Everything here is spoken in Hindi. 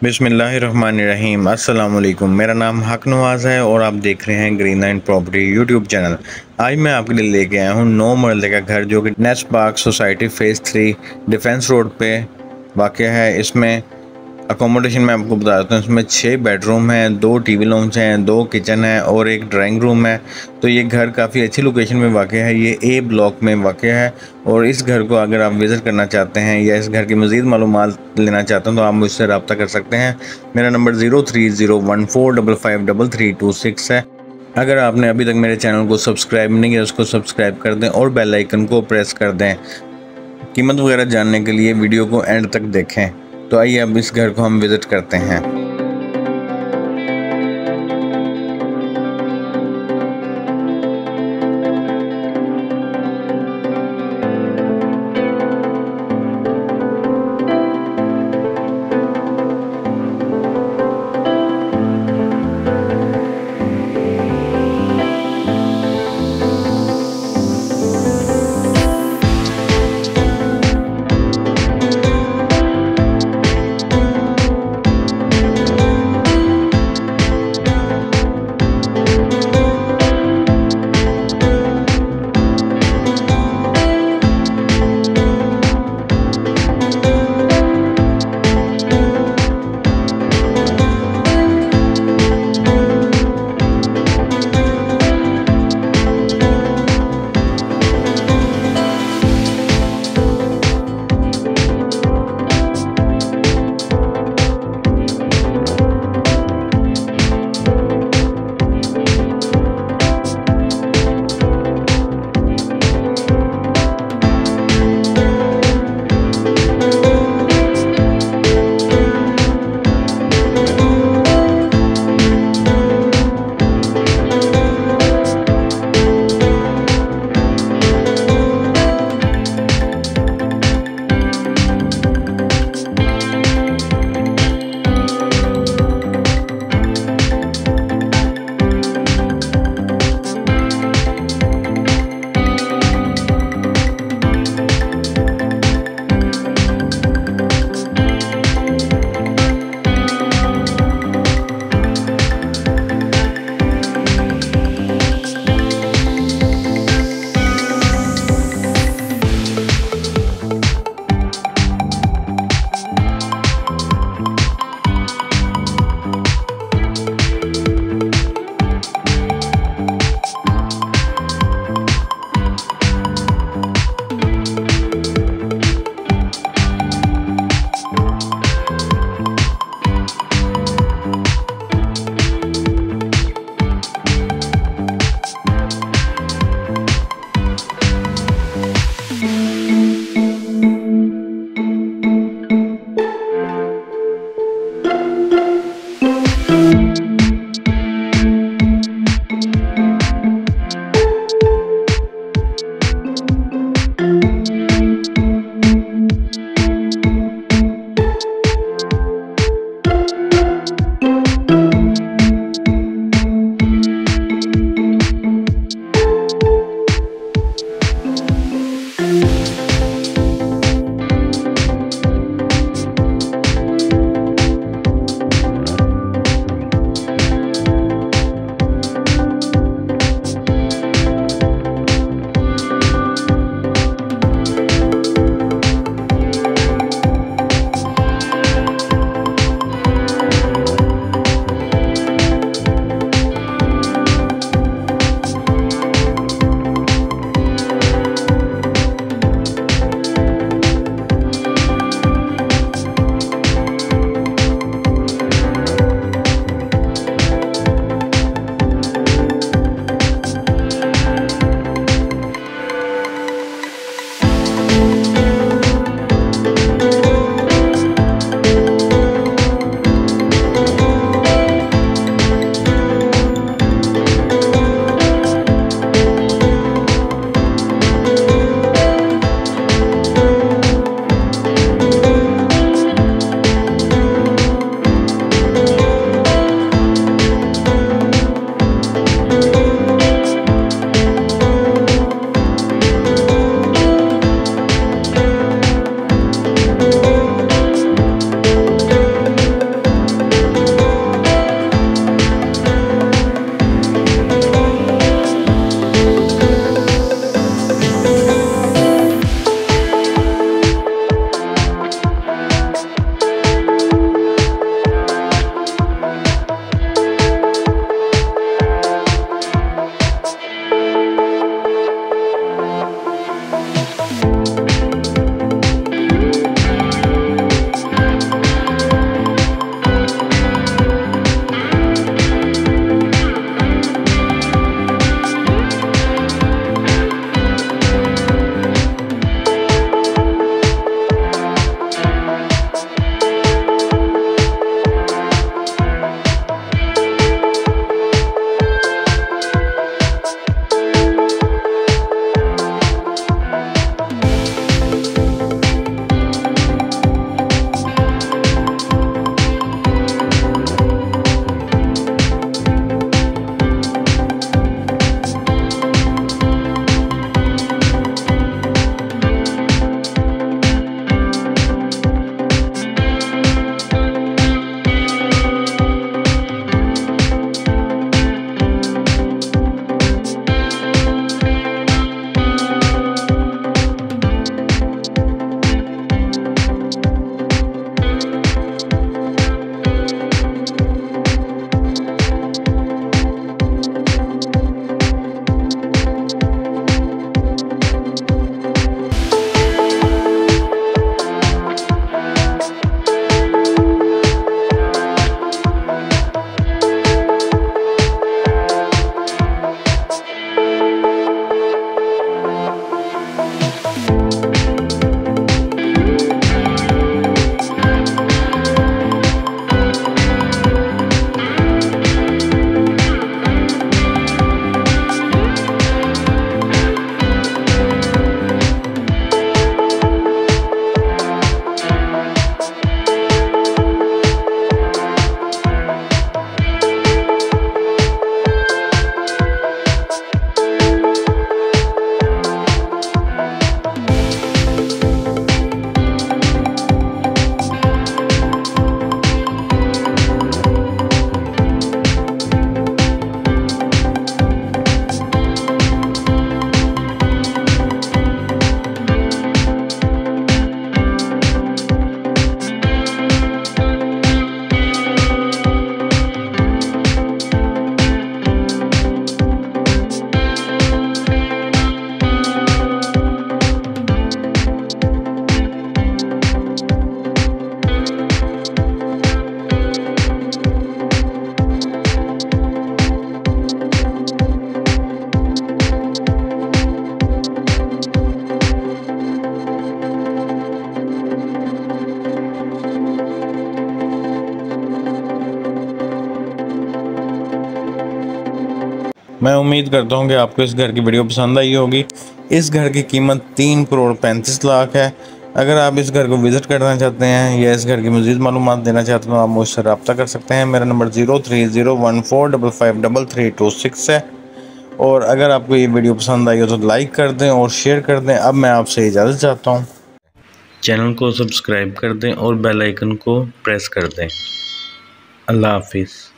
बिस्मिल्लाहिर्रहमानिर्रहीम। अस्सलाम वालेकुम। मेरा नाम हक नवाज़ है और आप देख रहे हैं green line property YouTube channel. आज मैं आपके लिए लेके आया हूँ 9 मरले का घर जो कि nest park society phase 3 defence road पे वाक़या है। इसमें अकोमोडेशन मैं आपको बता देता हूँ। इसमें 6 बेडरूम हैं, 2 टीवी लॉन्च हैं, 2 किचन है और 1 ड्राइंग रूम है। तो ये घर काफ़ी अच्छी लोकेशन में वाक़या है। ये ए ब्लॉक में वाक़या है और इस घर को अगर आप विज़िट करना चाहते हैं या इस घर की मज़ीद मालूमात लेना चाहते हैं तो आप मुझसे रब्ता कर सकते हैं। मेरा नंबर 0301455332 है। अगर आपने अभी तक मेरे चैनल को सब्सक्राइब नहीं किया उसको सब्सक्राइब कर दें और बेल आइकन को प्रेस कर दें। कीमत वगैरह जानने के लिए वीडियो को एंड तक देखें। तो आइए अब इस घर को हम विज़िट करते हैं। मैं उम्मीद करता हूँ कि आपको इस घर की वीडियो पसंद आई होगी। इस घर की कीमत 3,35,00,000 है। अगर आप इस घर को विज़िट करना चाहते हैं या इस घर की मज़ीद मालूमात देना चाहते हैं तो आप मुझसे रब्ता कर सकते हैं। मेरा नंबर 0301455326 है। और अगर आपको ये वीडियो पसंद आई हो तो लाइक कर दें और शेयर कर दें। अब मैं आपसे इजाज़त चाहता हूँ। चैनल को सब्सक्राइब कर दें और बेल आइकन को प्रेस कर दें। अल्लाह हाफिज़।